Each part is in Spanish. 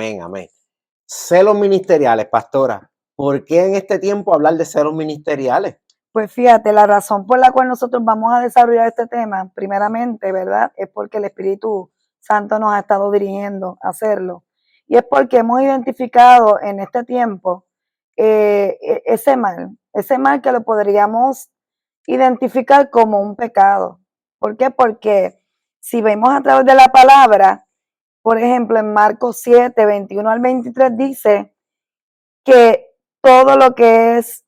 Amén, amén. Celos ministeriales, pastora. ¿Por qué en este tiempo hablar de celos ministeriales? Pues fíjate, la razón por la cual nosotros vamos a desarrollar este tema, primeramente, ¿verdad? Es porque el Espíritu Santo nos ha estado dirigiendo a hacerlo. Y es porque hemos identificado en este tiempo ese mal que lo podríamos identificar como un pecado. ¿Por qué? Porque si vemos a través de la palabra, por ejemplo, en Marcos 7, 21 al 23 dice que todo lo que es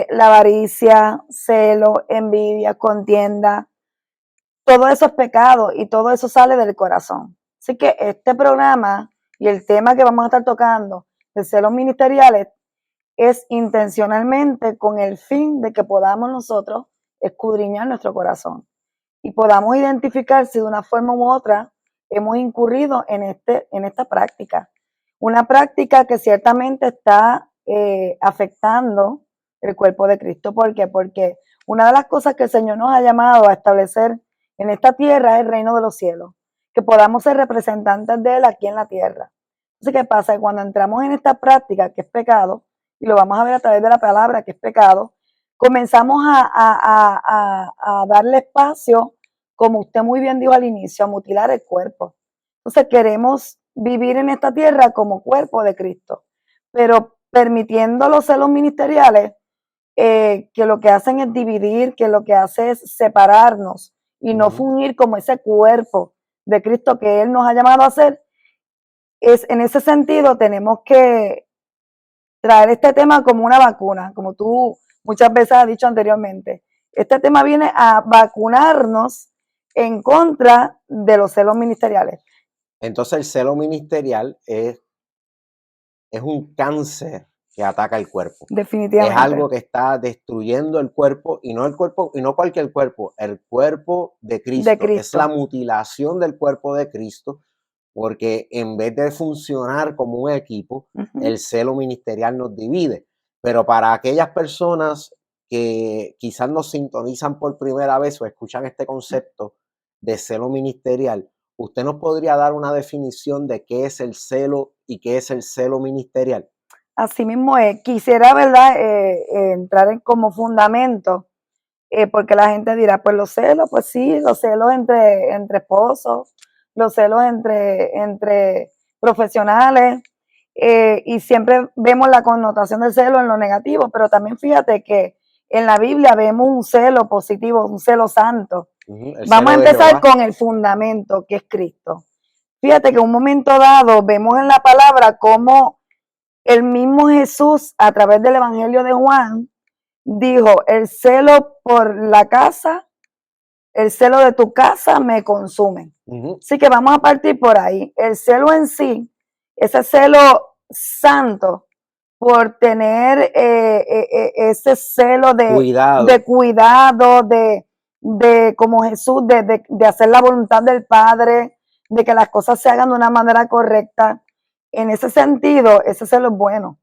la avaricia, celo, envidia, contienda, todo eso es pecado y todo eso sale del corazón. Así que este programa y el tema que vamos a estar tocando de celos ministeriales es intencionalmente con el fin de que podamos nosotros escudriñar nuestro corazón y podamos identificar si de una forma u otra hemos incurrido en esta práctica. Una práctica que ciertamente está afectando el cuerpo de Cristo. ¿Por qué? Porque una de las cosas que el Señor nos ha llamado a establecer en esta tierra es el reino de los cielos, que podamos ser representantes de Él aquí en la tierra. Entonces, ¿qué pasa? Cuando entramos en esta práctica que es pecado, y lo vamos a ver a través de la palabra que es pecado, comenzamos a darle espacio, como usted muy bien dijo al inicio, a mutilar el cuerpo. Entonces queremos vivir en esta tierra como cuerpo de Cristo, pero permitiendo los celos ministeriales que lo que hacen es dividir, que lo que hace es separarnos y no fungir como ese cuerpo de Cristo que Él nos ha llamado a ser. En ese sentido tenemos que traer este tema como una vacuna, como tú muchas veces has dicho anteriormente. Este tema viene a vacunarnos en contra de los celos ministeriales. Entonces el celo ministerial es un cáncer que ataca el cuerpo. Definitivamente. Es algo que está destruyendo el cuerpo y no cualquier cuerpo, el cuerpo de Cristo. Es la mutilación del cuerpo de Cristo, porque en vez de funcionar como un equipo, el celo ministerial nos divide. Pero para aquellas personas que quizás nos sintonizan por primera vez o escuchan este concepto de celo ministerial, ¿usted nos podría dar una definición de qué es el celo y qué es el celo ministerial? Así mismo es. Quisiera, ¿verdad?, entrar en como fundamento, porque la gente dirá, pues los celos, pues sí, los celos entre esposos, los celos entre profesionales, y siempre vemos la connotación del celo en lo negativo, pero también fíjate que en la Biblia vemos un celo positivo, un celo santo. Vamos a empezar con el fundamento que es Cristo. Fíjate que en un momento dado vemos en la palabra cómo el mismo Jesús, a través del Evangelio de Juan, dijo, el celo por la casa, el celo de tu casa me consume. Así que vamos a partir por ahí. El celo en sí, ese celo santo, por tener ese celo de cuidado, de como Jesús, de hacer la voluntad del Padre, de que las cosas se hagan de una manera correcta. En ese sentido, ese celo es bueno.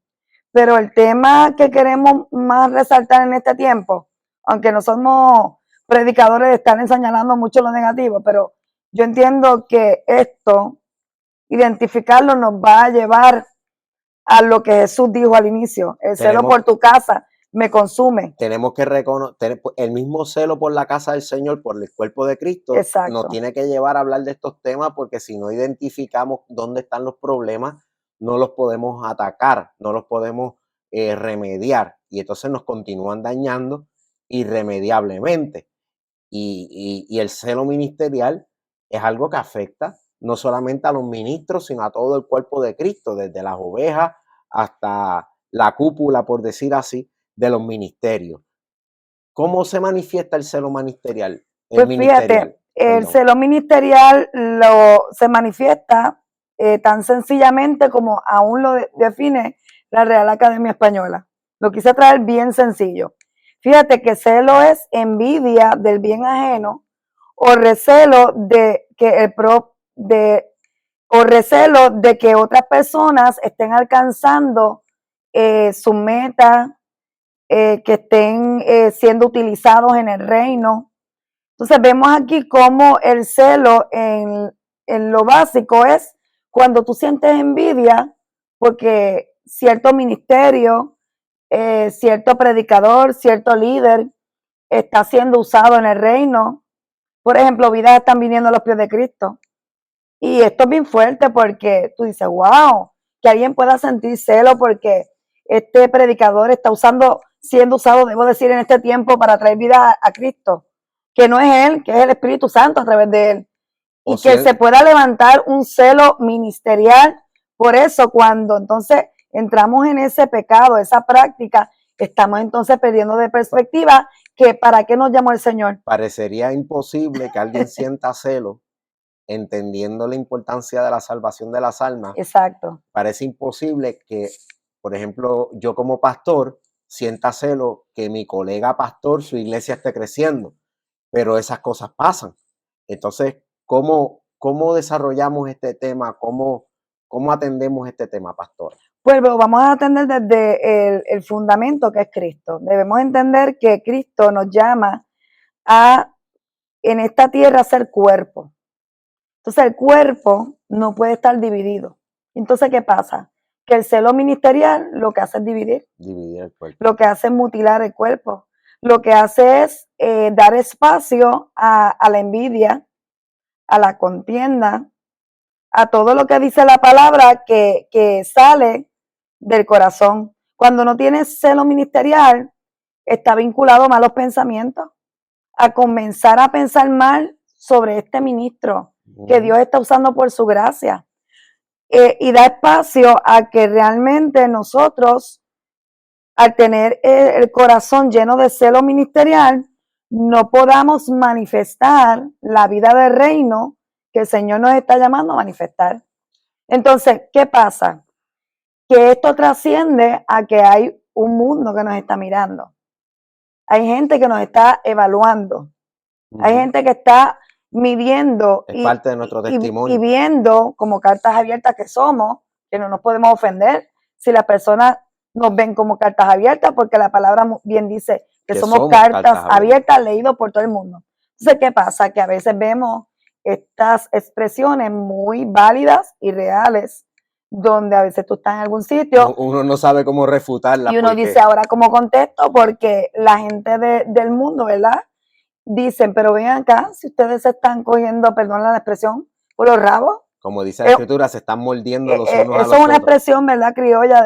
Pero el tema que queremos más resaltar en este tiempo, aunque no somos predicadores de estar señalando mucho lo negativo, pero yo entiendo que esto, identificarlo, nos va a llevar a lo que Jesús dijo al inicio, el celo por tu casa me consume. Tenemos que reconocer el mismo celo por la casa del Señor, por el cuerpo de Cristo. Exacto. Nos tiene que llevar a hablar de estos temas, porque si no identificamos dónde están los problemas, no los podemos atacar, no los podemos remediar, y entonces nos continúan dañando irremediablemente. Y el celo ministerial es algo que afecta no solamente a los ministros, sino a todo el cuerpo de Cristo, desde las ovejas hasta la cúpula, por decir así, de los ministerios. ¿Cómo se manifiesta el celo ministerial? Pues fíjate, el celo ministerial se manifiesta tan sencillamente como aún lo define la Real Academia Española. Lo quise traer bien sencillo. Fíjate que celo es envidia del bien ajeno o recelo de que otras personas estén alcanzando su meta, que estén siendo utilizados en el reino. Entonces vemos aquí cómo el celo en lo básico es cuando tú sientes envidia porque cierto ministerio, cierto predicador, cierto líder está siendo usado en el reino. Por ejemplo, vidas están viniendo a los pies de Cristo. Y esto es bien fuerte porque tú dices, wow, que alguien pueda sentir celo porque este predicador está siendo usado, debo decir, en este tiempo para traer vida a Cristo, que no es él, que es el Espíritu Santo a través de él. Y que se pueda levantar un celo ministerial. Por eso, cuando entonces entramos en ese pecado, esa práctica, estamos entonces perdiendo de perspectiva que para qué nos llamó el Señor. Parecería imposible que alguien sienta celo entendiendo la importancia de la salvación de las almas. Exacto. Parece imposible que, por ejemplo, yo como pastor sienta celo que mi colega pastor, su iglesia esté creciendo, pero esas cosas pasan. Entonces, ¿cómo desarrollamos este tema? ¿Cómo atendemos este tema, pastor? Pues vamos a atender desde el fundamento que es Cristo. Debemos entender que Cristo nos llama en esta tierra a ser cuerpo. Entonces el cuerpo no puede estar dividido. Entonces, ¿qué pasa? Que el celo ministerial lo que hace es dividir. Dividir el cuerpo. Lo que hace es mutilar el cuerpo. Lo que hace es dar espacio a la envidia, a la contienda, a todo lo que dice la palabra que sale del corazón. Cuando no tienes celo ministerial, está vinculado a malos pensamientos, a comenzar a pensar mal sobre este ministro que Dios está usando por su gracia. Y da espacio a que realmente nosotros, al tener el corazón lleno de celo ministerial, no podamos manifestar la vida del reino que el Señor nos está llamando a manifestar. Entonces, ¿qué pasa? Que esto trasciende a que hay un mundo que nos está mirando. Hay gente que nos está evaluando. Hay gente que está midiendo es parte de nuestro testimonio. Y viendo como cartas abiertas que somos, que no nos podemos ofender si las personas nos ven como cartas abiertas, porque la palabra bien dice que somos cartas abiertas leídas por todo el mundo. Entonces, ¿qué pasa? Que a veces vemos estas expresiones muy válidas y reales, donde a veces tú estás en algún sitio. Uno no sabe cómo refutarla. Y uno dice, ahora, ¿cómo contesto? Porque la gente del mundo, ¿verdad? Dicen, pero ven acá, si ustedes se están cogiendo, perdón la expresión, por los rabos. Como dice la escritura, se están mordiendo los unos a los otros. Eso es una expresión, ¿verdad? Criolla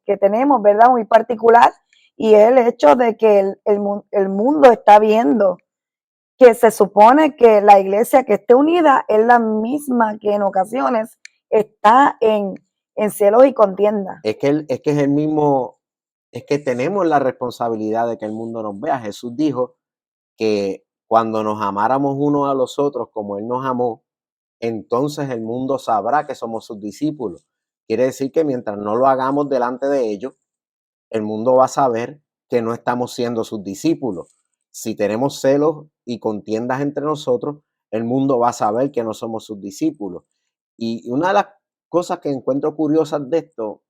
que tenemos, ¿verdad? Muy particular. Y es el hecho de que el mundo está viendo que se supone que la iglesia que esté unida es la misma que en ocasiones está en celos y contienda. Es que es el mismo, es que tenemos la responsabilidad de que el mundo nos vea. Jesús dijo que cuando nos amáramos unos a los otros como Él nos amó, entonces el mundo sabrá que somos sus discípulos. Quiere decir que mientras no lo hagamos delante de ellos, el mundo va a saber que no estamos siendo sus discípulos. Si tenemos celos y contiendas entre nosotros, el mundo va a saber que no somos sus discípulos. Y una de las cosas que encuentro curiosas de esto,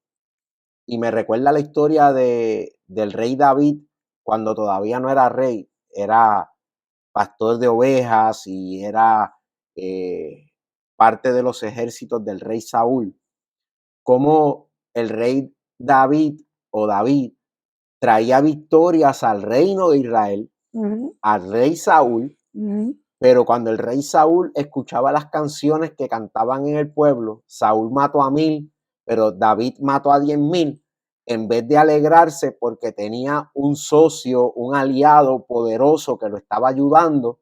y me recuerda la historia del rey David, cuando todavía no era rey, era pastor de ovejas y era parte de los ejércitos del rey Saúl. Cómo el rey David traía victorias al reino de Israel, al rey Saúl, pero cuando el rey Saúl escuchaba las canciones que cantaban en el pueblo, Saúl mató a 1000, pero David mató a 10,000, en vez de alegrarse porque tenía un socio, un aliado poderoso que lo estaba ayudando,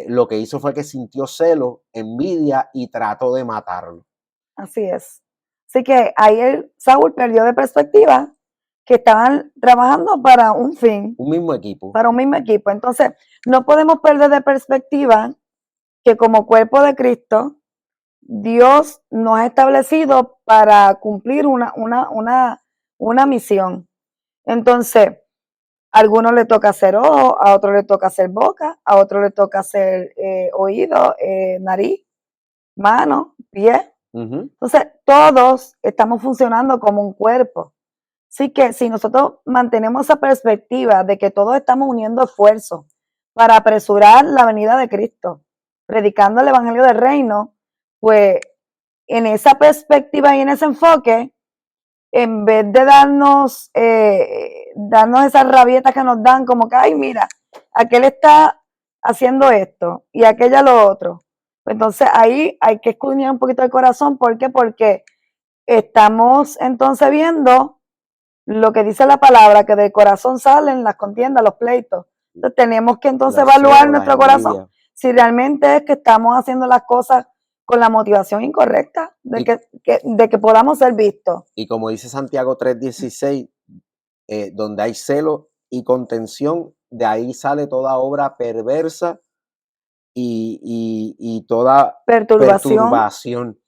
lo que hizo fue que sintió celo, envidia y trató de matarlo. Así es. Así que ahí Saúl perdió de perspectiva que estaban trabajando para un fin. Un mismo equipo. Para un mismo equipo. Entonces, no podemos perder de perspectiva que como cuerpo de Cristo, Dios nos ha establecido para cumplir una misión. Entonces, a algunos le toca hacer ojo, a otros le toca hacer boca, a otros le toca hacer oído, nariz, mano, pie. Entonces, todos estamos funcionando como un cuerpo. Así que si nosotros mantenemos esa perspectiva de que todos estamos uniendo esfuerzos para apresurar la venida de Cristo, predicando el evangelio del reino, pues en esa perspectiva y en ese enfoque, en vez de darnos esas rabietas que nos dan, como que, ay, mira, aquel está haciendo esto y aquella lo otro. Entonces ahí hay que escudriñar un poquito el corazón. ¿Por qué? Porque estamos entonces viendo lo que dice la palabra, que del corazón salen las contiendas, los pleitos. Entonces tenemos que entonces evaluar nuestro corazón si realmente es que estamos haciendo las cosas con la motivación incorrecta de que podamos ser vistos. Y como dice Santiago 3:16, donde hay celo y contención, de ahí sale toda obra perversa y toda perturbación.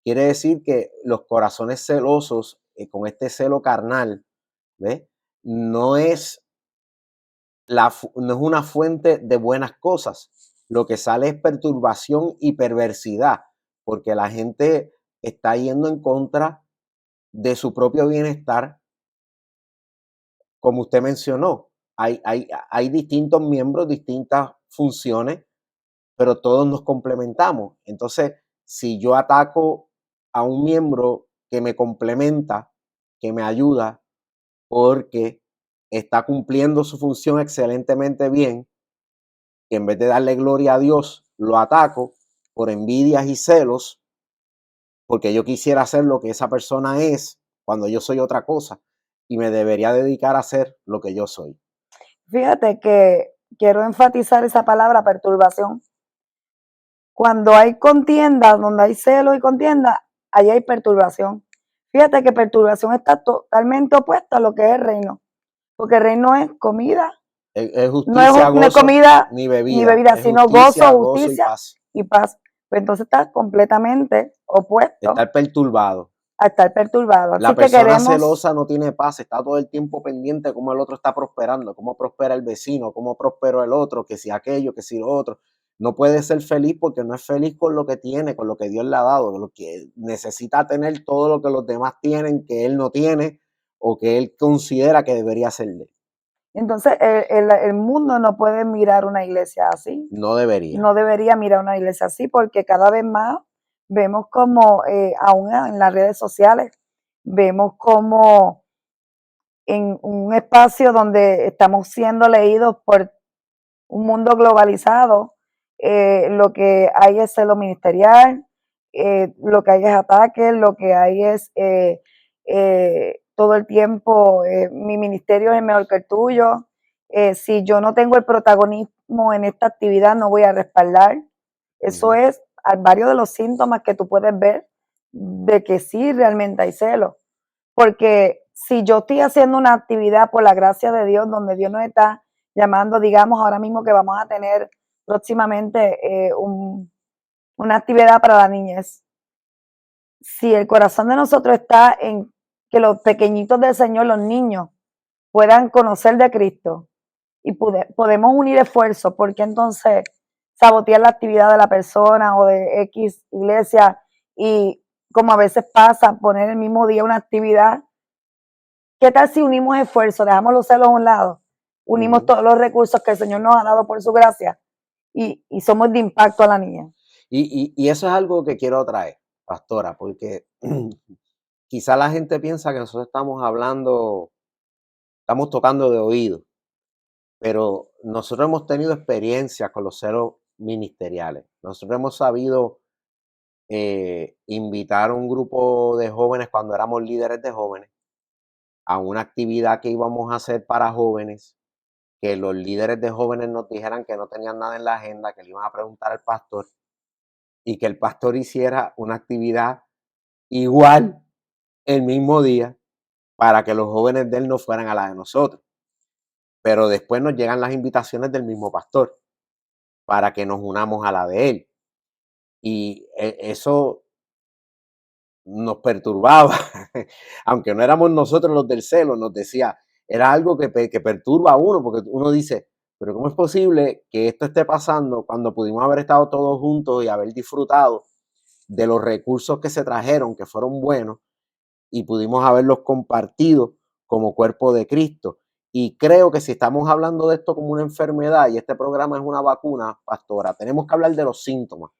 Quiere decir que los corazones celosos, con este celo carnal, ¿ves? No es una fuente de buenas cosas. Lo que sale es perturbación y perversidad, porque la gente está yendo en contra de su propio bienestar. Como usted mencionó, hay distintos miembros, distintas funciones, pero todos nos complementamos. Entonces, si yo ataco a un miembro que me complementa, que me ayuda, porque está cumpliendo su función excelentemente bien, que en vez de darle gloria a Dios, lo ataco por envidias y celos, porque yo quisiera hacer lo que esa persona es cuando yo soy otra cosa y me debería dedicar a hacer lo que yo soy. Fíjate que quiero enfatizar esa palabra perturbación. Cuando hay contienda, donde hay celo y contienda, ahí hay perturbación. Fíjate que perturbación está totalmente opuesta a lo que es el reino, porque el reino es comida, es justicia, no es comida ni bebida, sino justicia, gozo, justicia y paz. Pues entonces está completamente opuesto. Estar perturbado. A estar perturbado. Así la persona celosa no tiene paz, está todo el tiempo pendiente de cómo el otro está prosperando, cómo prospera el vecino, cómo prosperó el otro, que si aquello, que si lo otro. No puede ser feliz porque no es feliz con lo que tiene, con lo que Dios le ha dado, lo que necesita tener todo lo que los demás tienen, que él no tiene o que él considera que debería ser de él. Entonces, el mundo no puede mirar una iglesia así. No debería. No debería mirar una iglesia así porque cada vez más vemos como, aún en las redes sociales, vemos como en un espacio donde estamos siendo leídos por un mundo globalizado, lo que hay es celo ministerial, lo que hay es ataques, lo que hay es todo el tiempo, mi ministerio es mejor que el tuyo, si yo no tengo el protagonismo en esta actividad no voy a respaldar. Eso es varios de los síntomas que tú puedes ver de que sí realmente hay celo. Porque si yo estoy haciendo una actividad por la gracia de Dios, donde Dios nos está llamando, digamos ahora mismo que vamos a tener próximamente una actividad para la niñez. Si el corazón de nosotros está en que los pequeñitos del Señor, los niños, puedan conocer de Cristo y podemos unir esfuerzos, porque entonces sabotear la actividad de la persona o de X iglesia y como a veces pasa, poner el mismo día una actividad. ¿Qué tal si unimos esfuerzos, dejamos los celos a un lado, unimos todos los recursos que el Señor nos ha dado por su gracia y somos de impacto a la niña? Y eso es algo que quiero traer, pastora, porque quizá la gente piensa que nosotros estamos tocando de oído, pero nosotros hemos tenido experiencias con los celos ministeriales. Nosotros hemos sabido invitar a un grupo de jóvenes cuando éramos líderes de jóvenes a una actividad que íbamos a hacer para jóvenes, que los líderes de jóvenes nos dijeran que no tenían nada en la agenda, que le iban a preguntar al pastor y que el pastor hiciera una actividad igual el mismo día para que los jóvenes de él no fueran a la de nosotros. Pero después nos llegan las invitaciones del mismo pastor para que nos unamos a la de él. Y eso nos perturbaba, aunque no éramos nosotros los del celo, nos decía, era algo que perturba a uno, porque uno dice, pero ¿cómo es posible que esto esté pasando cuando pudimos haber estado todos juntos y haber disfrutado de los recursos que se trajeron, que fueron buenos, y pudimos haberlos compartido como cuerpo de Cristo? Y creo que si estamos hablando de esto como una enfermedad y este programa es una vacuna, pastora, tenemos que hablar de los síntomas.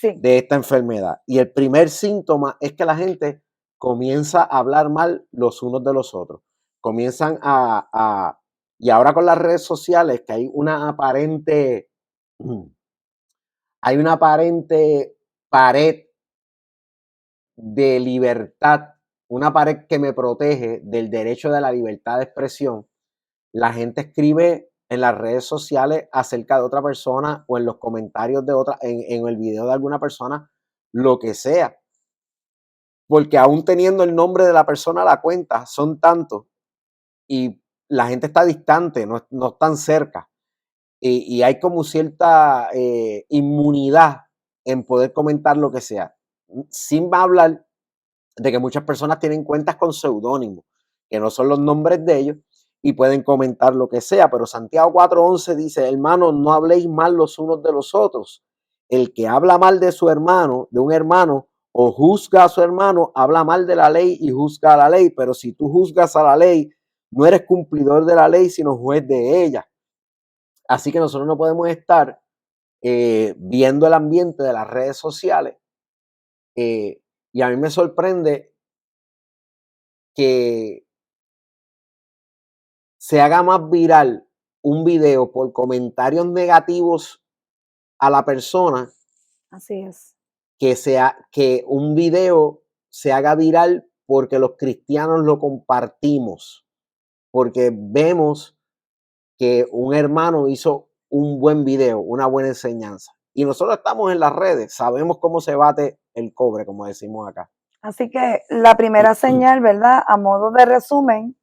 de esta enfermedad. Y el primer síntoma es que la gente comienza a hablar mal los unos de los otros. Comienzan y ahora con las redes sociales, que hay una aparente pared de libertad, una pared que me protege del derecho de la libertad de expresión. La gente escribe en las redes sociales acerca de otra persona o en los comentarios de otra, en el video de alguna persona, lo que sea. Porque aún teniendo el nombre de la persona a la cuenta, son tantos y la gente está distante, no están cerca. Y hay como cierta inmunidad en poder comentar lo que sea. Sin hablar de que muchas personas tienen cuentas con seudónimos, que no son los nombres de ellos, y pueden comentar lo que sea. Pero Santiago 4:11 dice: hermanos, no habléis mal los unos de los otros. El que habla mal de su hermano, de un hermano, o juzga a su hermano, habla mal de la ley y juzga a la ley. Pero si tú juzgas a la ley, no eres cumplidor de la ley, sino juez de ella. Así que nosotros no podemos estar viendo el ambiente de las redes sociales. Y a mí me sorprende que se haga más viral un video por comentarios negativos a la persona. Así es. Que un video se haga viral porque los cristianos lo compartimos, porque vemos que un hermano hizo un buen video, una buena enseñanza. Y nosotros estamos en las redes, sabemos cómo se bate el cobre, como decimos acá. Así que la primera señal, ¿verdad? A modo de resumen,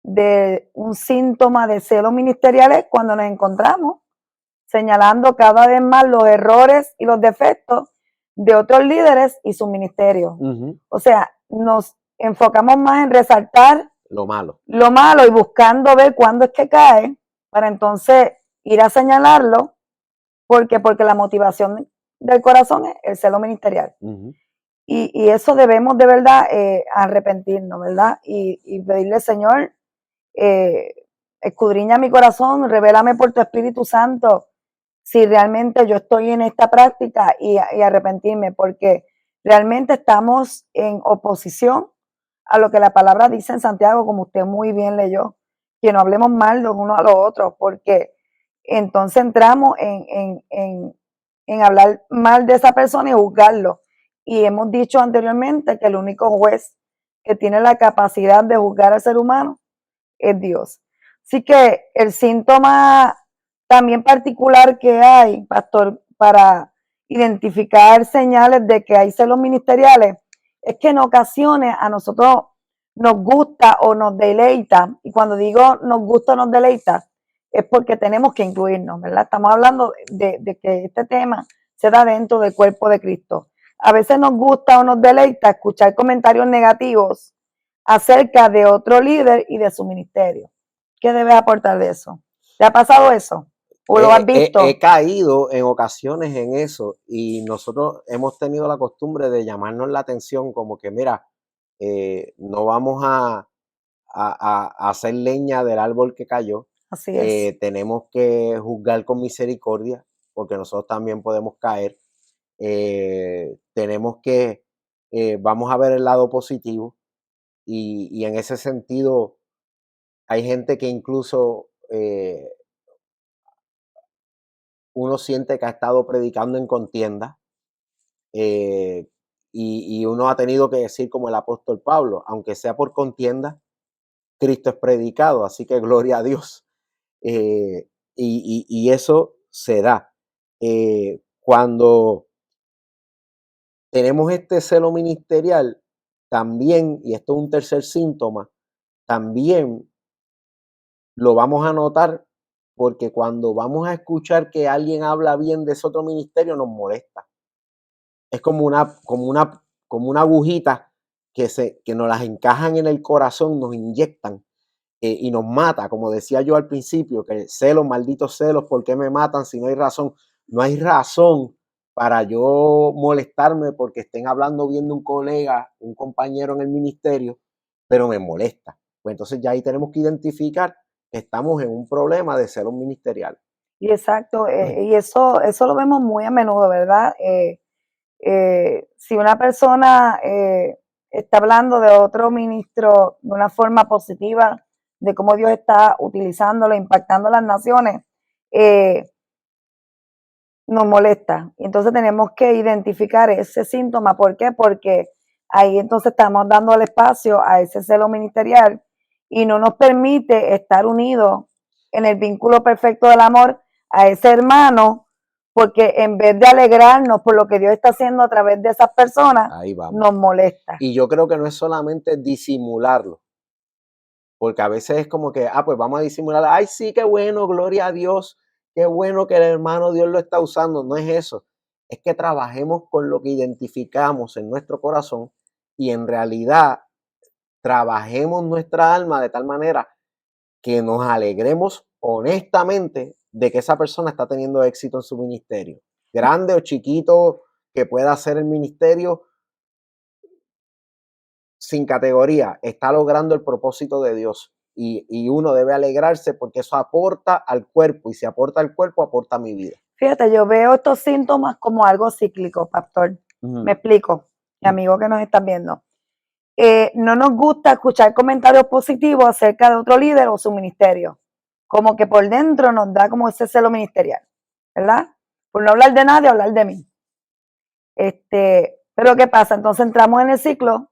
de un síntoma de celos ministeriales cuando nos encontramos señalando cada vez más los errores y los defectos de otros líderes y su ministerio. O sea, nos enfocamos más en resaltar lo malo y buscando ver cuándo es que cae para entonces ir a señalarlo porque la motivación del corazón es el celo ministerial. Y eso debemos de verdad arrepentirnos, ¿verdad? Y pedirle, Señor, escudriña mi corazón, revélame por tu Espíritu Santo si realmente yo estoy en esta práctica y arrepentirme, porque realmente estamos en oposición a lo que la palabra dice en Santiago, como usted muy bien leyó, que no hablemos mal los unos a los otros, porque entonces entramos en hablar mal de esa persona y juzgarlo. Y hemos dicho anteriormente que el único juez que tiene la capacidad de juzgar al ser humano es Dios. Así que el síntoma también particular que hay, pastor, para identificar señales de que hay celos ministeriales, es que en ocasiones a nosotros nos gusta o nos deleita, y cuando digo nos gusta o nos deleita, es porque tenemos que incluirnos, ¿verdad? Estamos hablando de que este tema se da dentro del cuerpo de Cristo. A veces nos gusta o nos deleita escuchar comentarios negativos acerca de otro líder y de su ministerio. ¿Qué debes aportar de eso? ¿Te ha pasado eso? ¿O lo has visto? He caído en ocasiones en eso y nosotros hemos tenido la costumbre de llamarnos la atención como que, mira, no vamos a hacer leña del árbol que cayó. Así es. Tenemos que juzgar con misericordia porque nosotros también podemos caer. Tenemos que, vamos a ver el lado positivo y en ese sentido hay gente que incluso uno siente que ha estado predicando en contienda y uno ha tenido que decir como el apóstol Pablo, aunque sea por contienda, Cristo es predicado, así que gloria a Dios. Y eso se da. Cuando tenemos este celo ministerial, también, y esto es un tercer síntoma, también lo vamos a notar porque cuando vamos a escuchar que alguien habla bien de ese otro ministerio, nos molesta. Es como una agujita que nos las encajan en el corazón, nos inyectan y nos mata. Como decía yo al principio, que celos, malditos celos, ¿por qué me matan si no hay razón? No hay razón para yo molestarme porque estén hablando bien de un colega, un compañero en el ministerio, pero me molesta. Pues entonces ya ahí tenemos que identificar que estamos en un problema de celos ministerial. Y exacto, y eso lo vemos muy a menudo, ¿verdad? Si una persona está hablando de otro ministro de una forma positiva, de cómo Dios está utilizándolo, impactando las naciones, nos molesta. Y entonces tenemos que identificar ese síntoma. ¿Por qué? Porque ahí entonces estamos dando el espacio a ese celo ministerial y no nos permite estar unidos en el vínculo perfecto del amor a ese hermano, porque en vez de alegrarnos por lo que Dios está haciendo a través de esas personas, nos molesta. Y yo creo que no es solamente disimularlo, porque a veces es como que, pues vamos a disimular, ay, sí, qué bueno, gloria a Dios, qué bueno que el hermano Dios lo está usando. No es eso, es que trabajemos con lo que identificamos en nuestro corazón y en realidad trabajemos nuestra alma de tal manera que nos alegremos honestamente de que esa persona está teniendo éxito en su ministerio, grande o chiquito que pueda hacer el ministerio, sin categoría, está logrando el propósito de Dios. Y uno debe alegrarse porque eso aporta al cuerpo, y si aporta al cuerpo, aporta a mi vida. Fíjate, yo veo estos síntomas como algo cíclico, pastor. Me explico, mi amigo que nos están viendo. No nos gusta escuchar comentarios positivos acerca de otro líder o su ministerio. Como que por dentro nos da como ese celo ministerial, ¿verdad? Por no hablar de nadie, hablar de mí. Pero ¿qué pasa? Entonces entramos en el ciclo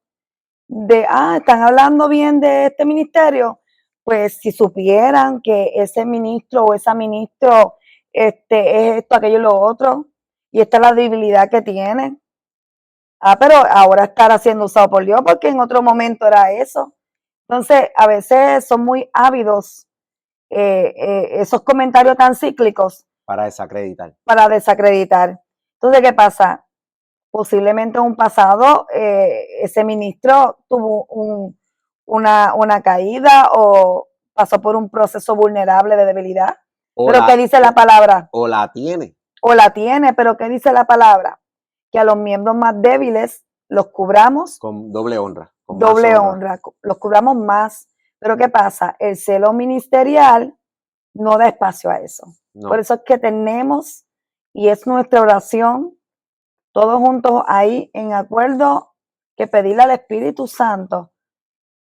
de, están hablando bien de este ministerio, pues si supieran que ese ministro o esa ministro es esto, aquello y lo otro, y esta es la debilidad que tiene. Pero ahora estará siendo usado por Dios porque en otro momento era eso. Entonces, a veces son muy ávidos esos comentarios tan cíclicos. Para desacreditar. Para desacreditar. Entonces, ¿qué pasa? Posiblemente en un pasado ese ministro tuvo una caída o pasó por un proceso vulnerable de debilidad. Pero ¿qué dice la palabra? O la tiene. O la tiene, pero ¿qué dice la palabra? Que a los miembros más débiles los cubramos con doble honra. Con doble honra, los cubramos más. Pero ¿qué pasa? El celo ministerial no da espacio a eso. No. Por eso es que tenemos, y es nuestra oración, todos juntos ahí en acuerdo, que pedirle al Espíritu Santo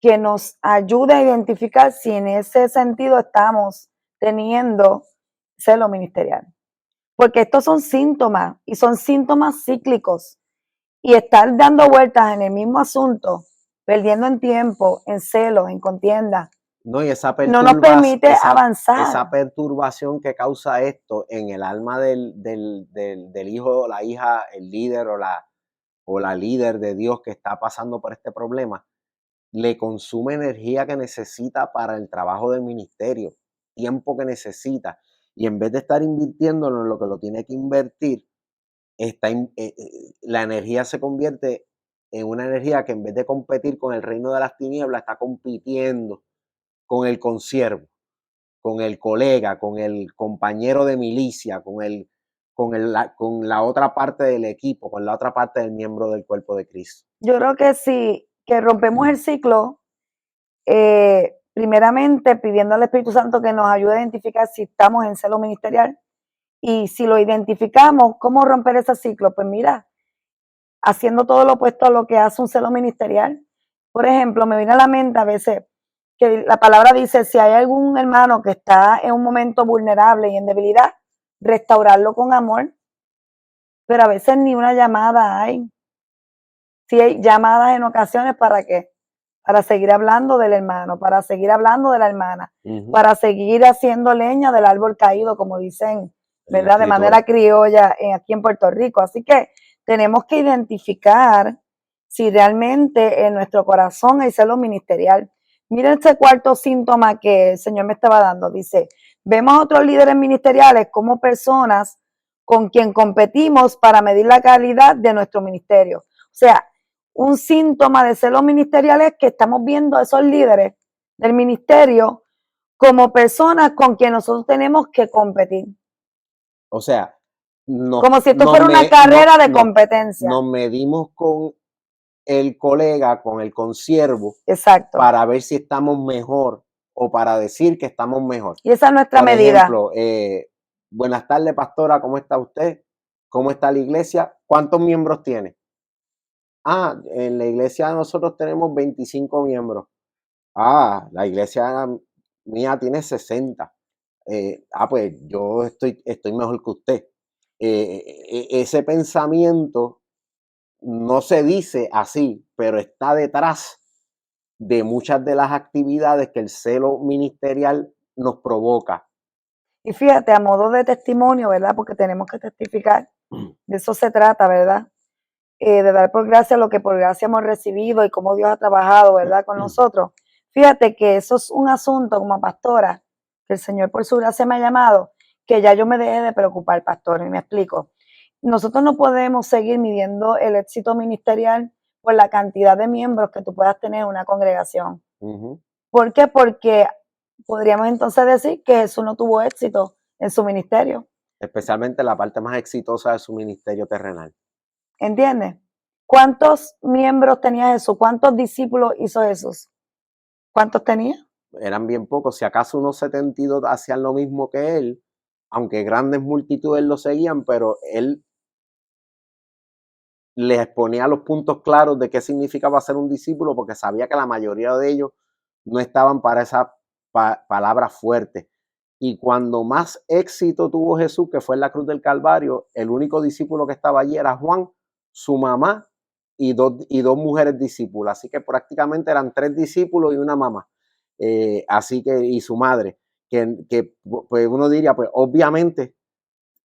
que nos ayude a identificar si en ese sentido estamos teniendo celo ministerial. Porque estos son síntomas, y son síntomas cíclicos. Y estar dando vueltas en el mismo asunto, perdiendo en tiempo, en celos, en contienda, no nos permite avanzar. Esa perturbación que causa esto en el alma del hijo o la hija, el líder o la líder de Dios que está pasando por este problema, le consume energía que necesita para el trabajo del ministerio, tiempo que necesita. Y en vez de estar invirtiéndolo en lo que lo tiene que invertir, la energía se convierte en una energía que en vez de competir con el reino de las tinieblas, está compitiendo con el consiervo, con el colega, con el compañero de milicia, con la otra parte del equipo, con la otra parte del miembro del cuerpo de Cristo. Yo creo que sí, que rompemos el ciclo, primeramente pidiendo al Espíritu Santo que nos ayude a identificar si estamos en celo ministerial. Y si lo identificamos, ¿cómo romper ese ciclo? Pues mira, haciendo todo lo opuesto a lo que hace un celo ministerial. Por ejemplo, me viene a la mente a veces que la palabra dice, si hay algún hermano que está en un momento vulnerable y en debilidad, restaurarlo con amor. Pero a veces ni una llamada hay. Si hay llamadas en ocasiones, ¿para qué? Para seguir hablando del hermano, para seguir hablando de la hermana, para seguir haciendo leña del árbol caído, como dicen, ¿verdad? De manera criolla aquí en Puerto Rico. Así que tenemos que identificar si realmente en nuestro corazón hay celo ministerial. Miren este cuarto síntoma que el Señor me estaba dando. Dice, vemos a otros líderes ministeriales como personas con quien competimos para medir la calidad de nuestro ministerio. O sea, un síntoma de celo ministerial es que estamos viendo a esos líderes del ministerio como personas con quien nosotros tenemos que competir. O sea, como si esto fuera una carrera de competencia. Nos medimos con el colega, con el consiervo, exacto, para ver si estamos mejor o para decir que estamos mejor. Y esa es nuestra medida. Por ejemplo, buenas tardes, pastora, ¿cómo está usted? ¿Cómo está la iglesia? ¿Cuántos miembros tiene? Ah, en la iglesia nosotros tenemos 25 miembros. Ah, la iglesia mía tiene 60. Pues yo estoy mejor que usted. Ese pensamiento no se dice así, pero está detrás de muchas de las actividades que el celo ministerial nos provoca. Y fíjate, a modo de testimonio, ¿verdad? Porque tenemos que testificar, de eso se trata, ¿verdad? De dar por gracia lo que por gracia hemos recibido y cómo Dios ha trabajado, ¿verdad? Con nosotros. Fíjate que eso es un asunto como pastora, que el Señor por su gracia me ha llamado, que ya yo me dejé de preocupar, pastor, y me explico. Nosotros no podemos seguir midiendo el éxito ministerial por la cantidad de miembros que tú puedas tener en una congregación. ¿Por qué? Porque podríamos entonces decir que Jesús no tuvo éxito en su ministerio. Especialmente la parte más exitosa de su ministerio terrenal. ¿Entiendes? ¿Cuántos miembros tenía Jesús? ¿Cuántos discípulos hizo Jesús? ¿Cuántos tenía? Eran bien pocos, si acaso unos 72 hacían lo mismo que él, aunque grandes multitudes lo seguían, pero él les exponía los puntos claros de qué significaba ser un discípulo, porque sabía que la mayoría de ellos no estaban para esa palabra fuerte. Y cuando más éxito tuvo Jesús, que fue en la cruz del Calvario, el único discípulo que estaba allí era Juan, su mamá y dos mujeres discípulas. Así que prácticamente eran 3 discípulos y una mamá. Así que, y su madre, que pues uno diría, pues obviamente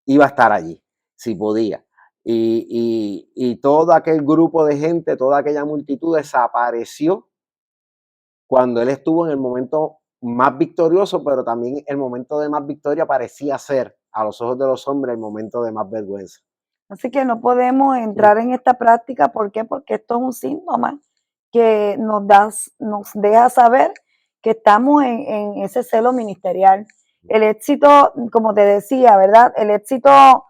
iba a estar allí, si podía. Y todo aquel grupo de gente, toda aquella multitud desapareció cuando él estuvo en el momento más victorioso, pero también el momento de más victoria parecía ser, a los ojos de los hombres, el momento de más vergüenza. Así que no podemos entrar en esta práctica. ¿Por qué? Porque esto es un síntoma que nos deja saber que estamos en ese celo ministerial. El éxito, como te decía, ¿verdad? El éxito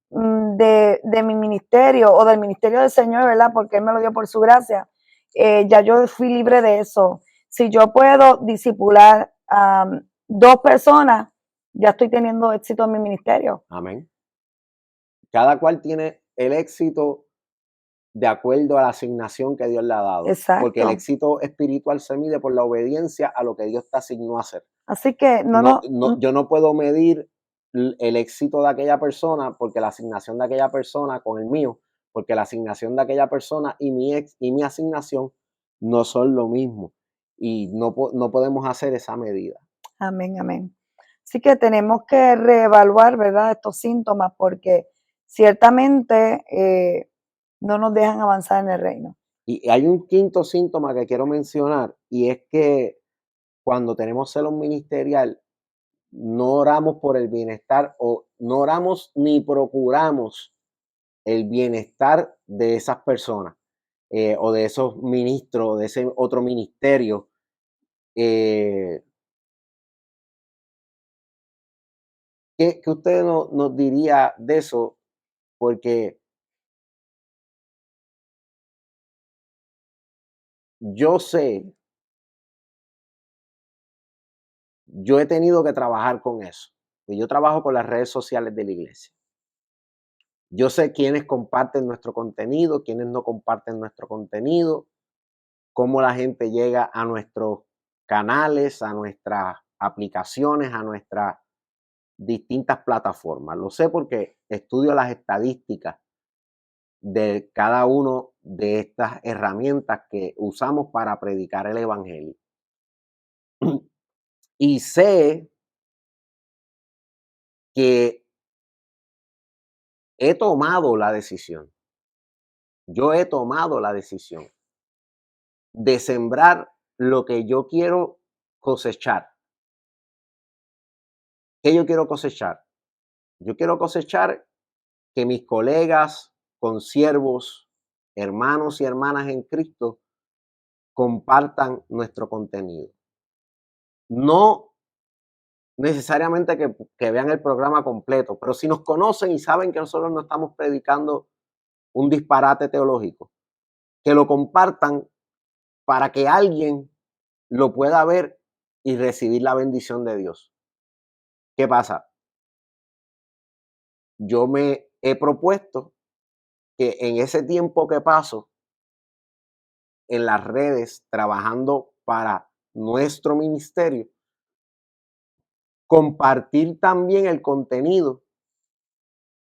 de mi ministerio o del ministerio del Señor, ¿verdad? Porque Él me lo dio por su gracia. Ya yo fui libre de eso. Si yo puedo discipular a 2 personas, ya estoy teniendo éxito en mi ministerio. Amén. Cada cual tiene el éxito de acuerdo a la asignación que Dios le ha dado. Exacto. Porque el éxito espiritual se mide por la obediencia a lo que Dios te asignó a hacer. Así que yo no puedo medir el éxito de aquella persona porque la asignación de aquella persona con el mío, porque la asignación de aquella persona y mi asignación no son lo mismo. Y no podemos hacer esa medida. Amén, amén. Así que tenemos que reevaluar, ¿verdad?, estos síntomas porque ciertamente no nos dejan avanzar en el reino. Y hay un quinto síntoma que quiero mencionar, y es que cuando tenemos celo ministerial, no oramos por el bienestar o no oramos ni procuramos el bienestar de esas personas o de esos ministros, de ese otro ministerio. ¿Qué usted nos diría de eso? Porque yo sé, yo he tenido que trabajar con eso. Yo trabajo con las redes sociales de la iglesia. Yo sé quiénes comparten nuestro contenido, quiénes no comparten nuestro contenido, cómo la gente llega a nuestros canales, a nuestras aplicaciones, a nuestras distintas plataformas. Lo sé porque estudio las estadísticas de cada uno de estas herramientas que usamos para predicar el evangelio. Y sé que he tomado la decisión. Yo he tomado la decisión de sembrar lo que yo quiero cosechar. ¿Qué yo quiero cosechar? Yo quiero cosechar que mis colegas, consiervos, hermanos y hermanas en Cristo compartan nuestro contenido. No necesariamente que vean el programa completo, pero si nos conocen y saben que nosotros no estamos predicando un disparate teológico, que lo compartan para que alguien lo pueda ver y recibir la bendición de Dios. ¿Qué pasa? yo me he propuesto que en ese tiempo que paso en las redes trabajando para nuestro ministerio, compartir también el contenido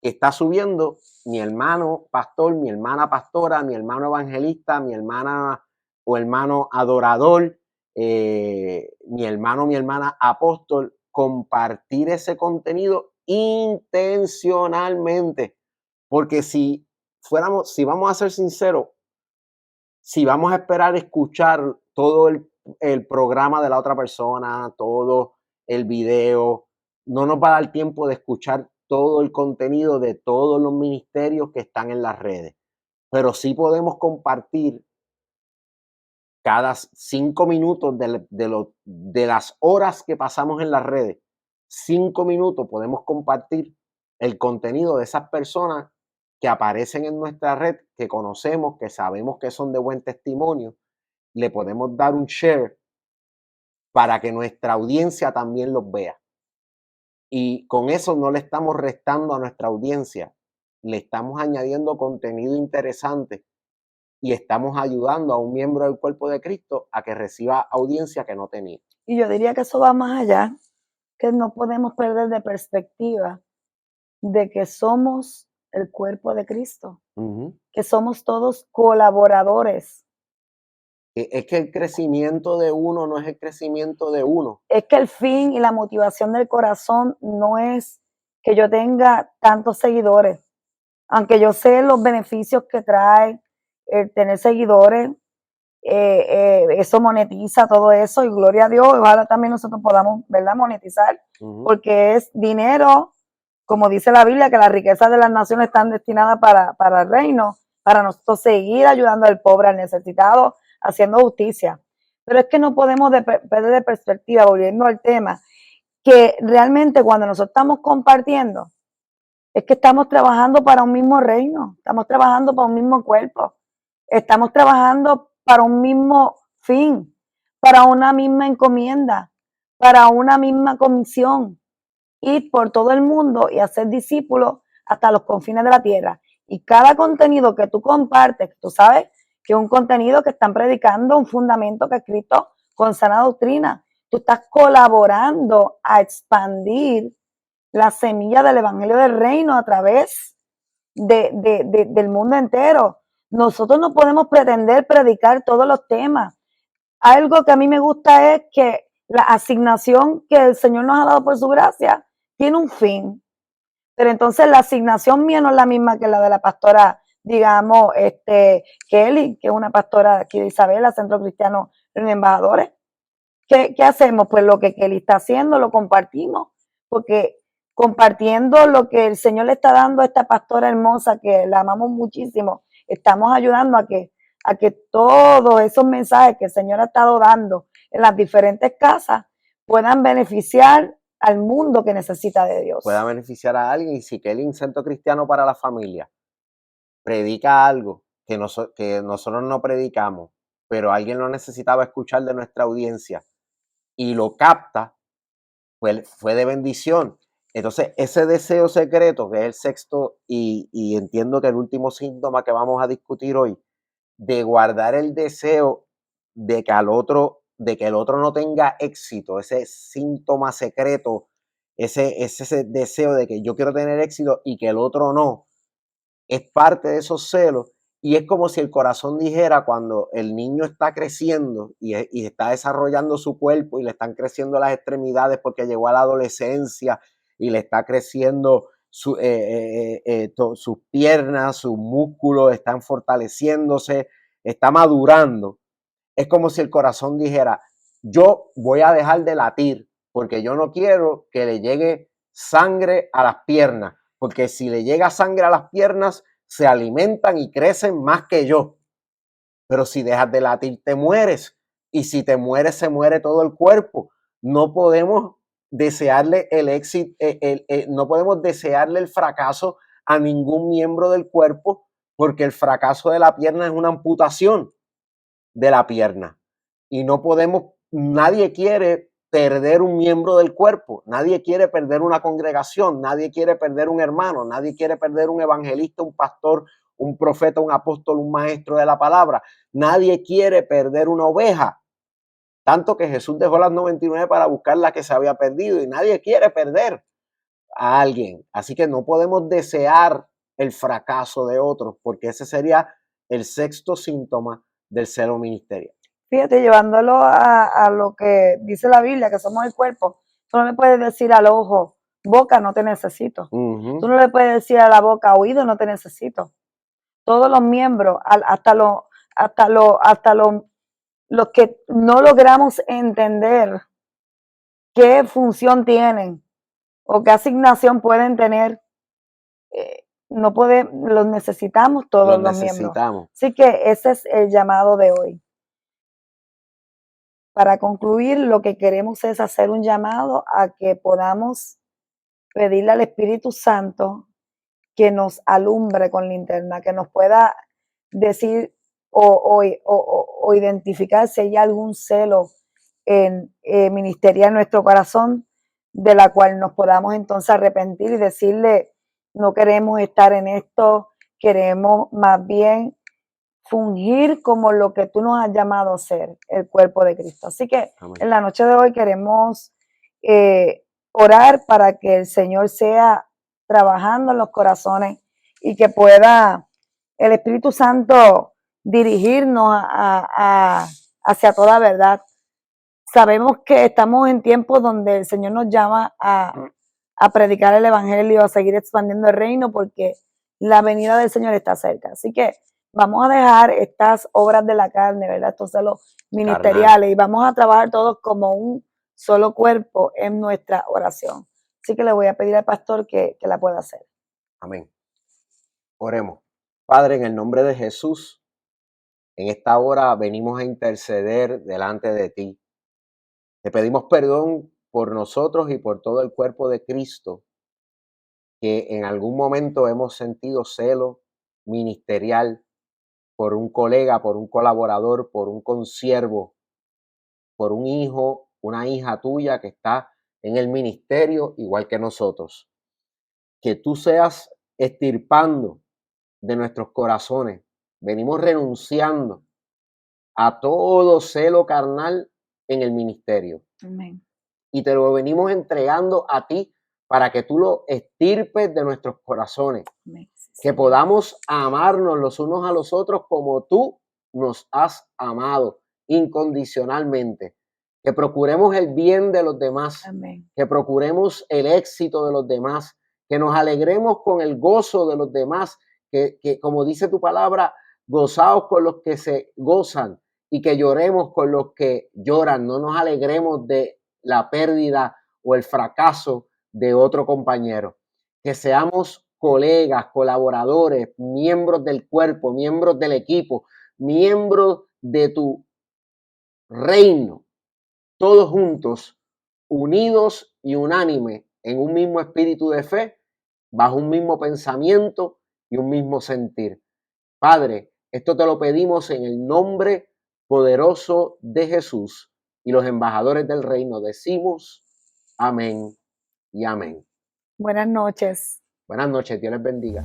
que está subiendo mi hermano pastor, mi hermana pastora, mi hermano evangelista, mi hermana o hermano adorador, mi hermano, mi hermana apóstol, compartir ese contenido intencionalmente, porque si vamos a ser sinceros, si vamos a esperar escuchar todo el programa de la otra persona, todo el video, no nos va a dar tiempo de escuchar todo el contenido de todos los ministerios que están en las redes. Pero sí podemos compartir cada 5 minutos de las horas que pasamos en las redes. 5 minutos podemos compartir el contenido de esas personas que aparecen en nuestra red, que conocemos, que sabemos que son de buen testimonio. Le podemos dar un share para que nuestra audiencia también los vea. Y con eso no le estamos restando a nuestra audiencia, le estamos añadiendo contenido interesante y estamos ayudando a un miembro del cuerpo de Cristo a que reciba audiencia que no tenía. Y yo diría que eso va más allá, que no podemos perder de perspectiva de que somos el cuerpo de Cristo, que somos todos colaboradores. Es que el crecimiento de uno no es el crecimiento de uno. Es que el fin y la motivación del corazón no es que yo tenga tantos seguidores, aunque yo sé los beneficios que trae el tener seguidores, eso monetiza todo eso y gloria a Dios, ojalá también nosotros podamos, ¿verdad?, monetizar, porque es dinero, como dice la Biblia, que las riquezas de las naciones están destinadas para el reino, para nosotros seguir ayudando al pobre, al necesitado, haciendo justicia. Pero es que no podemos perder de perspectiva, volviendo al tema, que realmente cuando nosotros estamos compartiendo, es que estamos trabajando para un mismo reino, estamos trabajando para un mismo cuerpo, estamos trabajando para un mismo fin, para una misma encomienda, para una misma comisión, ir por todo el mundo y hacer discípulos hasta los confines de la tierra. Y cada contenido que tú compartes, tú sabes que es un contenido que están predicando un fundamento que es Cristo con sana doctrina. Tú estás colaborando a expandir la semilla del evangelio del reino a través del mundo entero. Nosotros no podemos pretender predicar todos los temas. Algo que a mí me gusta es que la asignación que el Señor nos ha dado por su gracia tiene un fin. Pero entonces la asignación mía no es la misma que la de la pastora, digamos, Kelly, que es una pastora de aquí de Isabela, Centro Cristiano de Embajadores. ¿Qué hacemos? Pues lo que Kelly está haciendo, lo compartimos, porque compartiendo lo que el Señor le está dando a esta pastora hermosa, que la amamos muchísimo, estamos ayudando a que todos esos mensajes que el Señor ha estado dando en las diferentes casas puedan beneficiar al mundo que necesita de Dios. Pueda beneficiar a alguien. Y si Kelly, Centro Cristiano para la Familia, predica algo que nosotros no predicamos, pero alguien lo necesitaba escuchar de nuestra audiencia y lo capta, pues fue de bendición. Entonces, ese deseo secreto, que es el sexto y entiendo que el último síntoma que vamos a discutir hoy, de guardar el deseo de que el otro no tenga éxito, ese síntoma secreto, ese deseo de que yo quiero tener éxito y que el otro no, es parte de esos celos. Y es como si el corazón dijera, cuando el niño está creciendo y está desarrollando su cuerpo y le están creciendo las extremidades porque llegó a la adolescencia y le está creciendo sus piernas, sus músculos están fortaleciéndose, está madurando. Es como si el corazón dijera, yo voy a dejar de latir porque yo no quiero que le llegue sangre a las piernas, porque si le llega sangre a las piernas, se alimentan y crecen más que yo. Pero si dejas de latir, te mueres. Y si te mueres, se muere todo el cuerpo. No podemos desearle el éxito, no podemos desearle el fracaso a ningún miembro del cuerpo, porque el fracaso de la pierna es una amputación de la pierna. Y no podemos, nadie quiere perder un miembro del cuerpo. Nadie quiere perder una congregación, nadie quiere perder un hermano, nadie quiere perder un evangelista, un pastor, un profeta, un apóstol, un maestro de la palabra. Nadie quiere perder una oveja. Tanto que Jesús dejó las 99 para buscar la que se había perdido, y nadie quiere perder a alguien. Así que no podemos desear el fracaso de otros, porque ese sería el sexto síntoma del celo ministerial. Fíjate, llevándolo a lo que dice la Biblia, que somos el cuerpo, tú no le puedes decir al ojo, boca, no te necesito. Tú no le puedes decir a la boca, oído, no te necesito. Todos los miembros, hasta los que no logramos entender qué función tienen o qué asignación pueden tener, los necesitamos todos los miembros. Así que ese es el llamado de hoy. Para concluir, lo que queremos es hacer un llamado a que podamos pedirle al Espíritu Santo que nos alumbre con linterna, que nos pueda decir o identificar si hay algún celo ministerial en nuestro corazón, de la cual nos podamos entonces arrepentir y decirle, no queremos estar en esto, queremos más bien fungir como lo que tú nos has llamado a ser, el cuerpo de Cristo. Así que amén. En la noche de hoy queremos orar para que el Señor sea trabajando en los corazones y que pueda el Espíritu Santo dirigirnos hacia toda verdad. Sabemos que estamos en tiempos donde el Señor nos llama a predicar el Evangelio, a seguir expandiendo el reino, porque la venida del Señor está cerca. Así que vamos a dejar estas obras de la carne, ¿verdad? Estos celos ministeriales, y vamos a trabajar todos como un solo cuerpo en nuestra oración. Así que le voy a pedir al pastor que la pueda hacer. Amén. Oremos. Padre, en el nombre de Jesús, en esta hora venimos a interceder delante de ti. Te pedimos perdón por nosotros y por todo el cuerpo de Cristo, que en algún momento hemos sentido celo ministerial por un colega, por un colaborador, por un consiervo, por un hijo, una hija tuya que está en el ministerio igual que nosotros. Que tú seas extirpando de nuestros corazones. Venimos renunciando a todo celo carnal en el ministerio. Amén. Y te lo venimos entregando a ti para que tú lo extirpes de nuestros corazones. Amén. Que podamos amarnos los unos a los otros como tú nos has amado incondicionalmente. Que procuremos el bien de los demás. Amén. Que procuremos el éxito de los demás. Que nos alegremos con el gozo de los demás. Que como dice tu palabra, gozaos con los que se gozan y que lloremos con los que lloran. No nos alegremos de la pérdida o el fracaso de otro compañero. Que seamos colegas, colaboradores, miembros del cuerpo, miembros del equipo, miembros de tu reino, todos juntos, unidos y unánime en un mismo espíritu de fe, bajo un mismo pensamiento y un mismo sentir. Padre, esto te lo pedimos en el nombre poderoso de Jesús, y los embajadores del reino decimos amén y amén. Buenas noches. Buenas noches, Dios les bendiga.